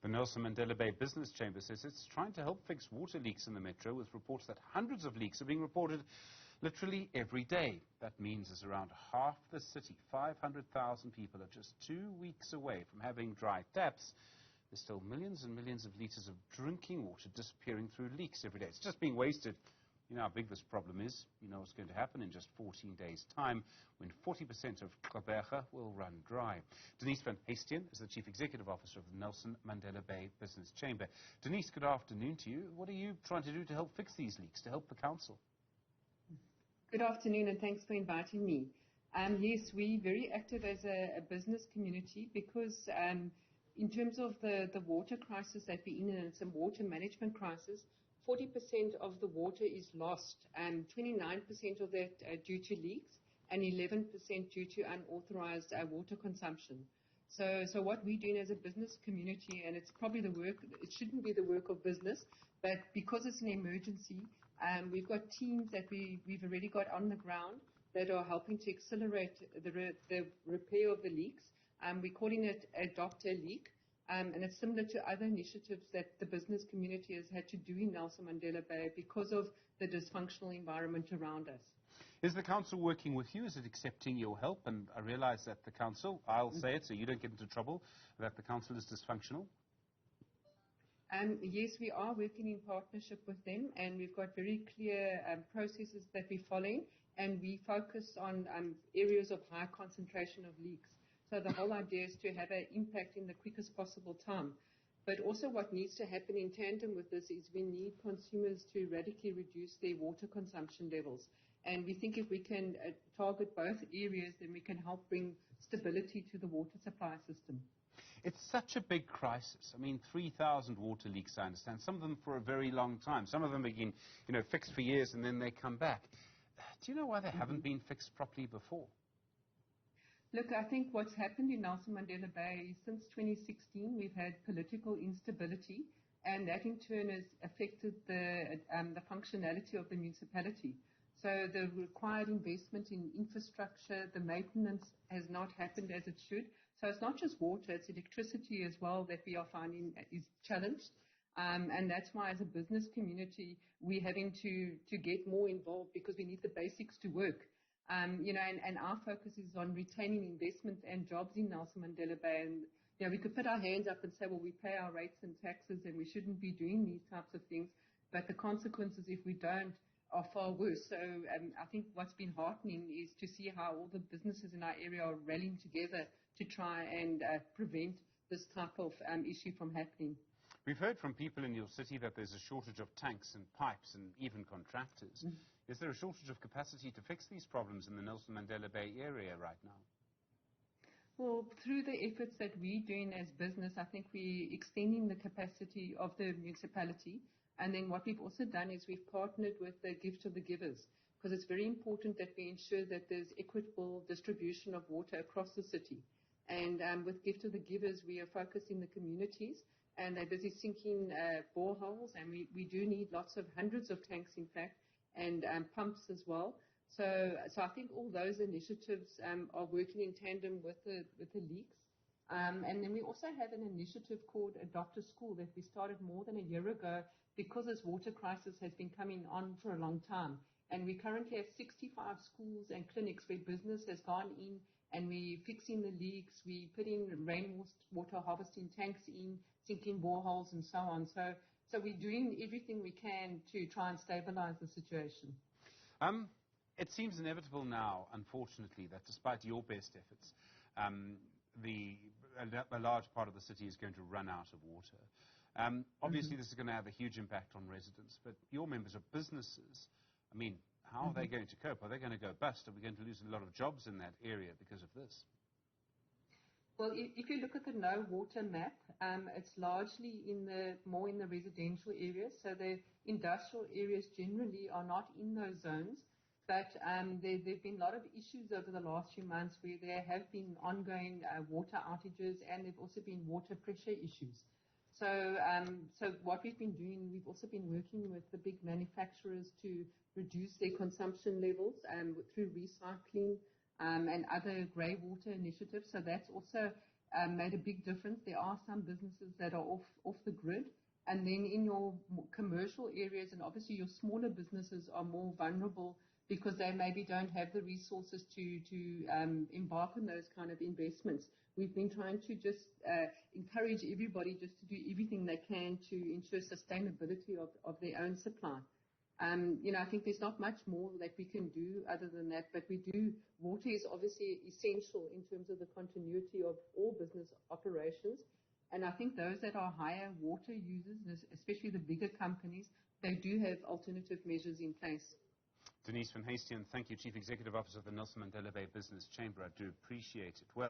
The Nelson Mandela Bay Business Chamber says it's trying to help fix water leaks in the metro, with reports that hundreds of leaks are being reported literally every day. That means there's around half the city, 500,000 people, are just 2 weeks away from having dry taps. There's still millions and millions of litres of drinking water disappearing through leaks every day. It's just being wasted. You know how big this problem is. You know what's going to happen in just 14 days' time when 40% of Gqeberha will run dry. Denise van Huyssteen is the Chief Executive Officer of the Nelson Mandela Bay Business Chamber. Denise, good afternoon to you. What are you trying to do to help fix these leaks, to help the council? Good afternoon, and thanks for inviting me. Yes, we're very active as a business community because in terms of the water crisis that we're in, and it's a water management crisis, 40% of the water is lost, 29% of that due to leaks, and 11% due to unauthorized water consumption. So what we're doing as a business community, and it's probably it shouldn't be the work of business, but because it's an emergency, we've got teams that we've already got on the ground that are helping to accelerate the repair of the leaks. We're calling it Adopt a Leak. And it's similar to other initiatives that the business community has had to do in Nelson Mandela Bay because of the dysfunctional environment around us. Is the council working with you? Is it accepting your help? And I realize that the council, I'll say it so you don't get into trouble, that the council is dysfunctional. Yes, we are working in partnership with them, and we've got very clear processes that we're following, and we focus on areas of high concentration of leaks. So the whole idea is to have an impact in the quickest possible time. But also what needs to happen in tandem with this is we need consumers to radically reduce their water consumption levels. And we think if we can target both areas, then we can help bring stability to the water supply system. It's such a big crisis. I mean, 3,000 water leaks, I understand, some of them for a very long time. Some of them have been, fixed for years and then they come back. Do you know why they haven't been fixed properly before? Look, I think what's happened in Nelson Mandela Bay is since 2016, we've had political instability, and that in turn has affected the functionality of the municipality. So the required investment in infrastructure, the maintenance has not happened as it should. So it's not just water, it's electricity as well that we are finding is challenged. And that's why as a business community, we're having to get more involved because we need the basics to work. And our focus is on retaining investment and jobs in Nelson Mandela Bay. And, we could put our hands up and say, well, we pay our rates and taxes and we shouldn't be doing these types of things. But the consequences, if we don't, are far worse. So I think what's been heartening is to see how all the businesses in our area are rallying together to try and prevent this type of issue from happening. We've heard from people in your city that there's a shortage of tanks and pipes and even contractors. Mm-hmm. Is there a shortage of capacity to fix these problems in the Nelson Mandela Bay area right now? Well, through the efforts that we're doing as business, I think we're extending the capacity of the municipality. And then what we've also done is we've partnered with the Gift of the Givers, because it's very important that we ensure that there's equitable distribution of water across the city. And with Gift of the Givers, we are focused in the communities, and they're busy sinking boreholes, and we do need hundreds of tanks, in fact, and pumps as well. So I think all those initiatives are working in tandem with the leaks. And then we also have an initiative called Adopt a School that we started more than a year ago because this water crisis has been coming on for a long time. And we currently have 65 schools and clinics where business has gone in and we're fixing the leaks, we put in rainwater harvesting tanks in, sinking boreholes and so on. So we're doing everything we can to try and stabilize the situation. It seems inevitable now, unfortunately, that despite your best efforts, a large part of the city is going to run out of water. Obviously, this is going to have a huge impact on residents, but your members of businesses, I mean, how are they going to cope? Are they going to go bust? Are we going to lose a lot of jobs in that area because of this? Well, if you look at the no water map, it's largely more in the residential areas. So the industrial areas generally are not in those zones. But there have been a lot of issues over the last few months where there have been ongoing water outages, and there have also been water pressure issues. So what we've been doing, we've also been working with the big manufacturers to reduce their consumption levels through recycling and other grey water initiatives. So that's also made a big difference. There are some businesses that are off the grid. And then in your commercial areas, and obviously your smaller businesses are more vulnerable because they maybe don't have the resources to embark on those kind of investments. We've been trying to just encourage everybody just to do everything they can to ensure sustainability of their own supply. I think there's not much more that we can do other than that, but water is obviously essential in terms of the continuity of all business operations. And I think those that are higher water users, especially the bigger companies, they do have alternative measures in place. Denise van Huyssteen, thank you, Chief Executive Officer of the Nelson Mandela Bay Business Chamber. I do appreciate it. Well,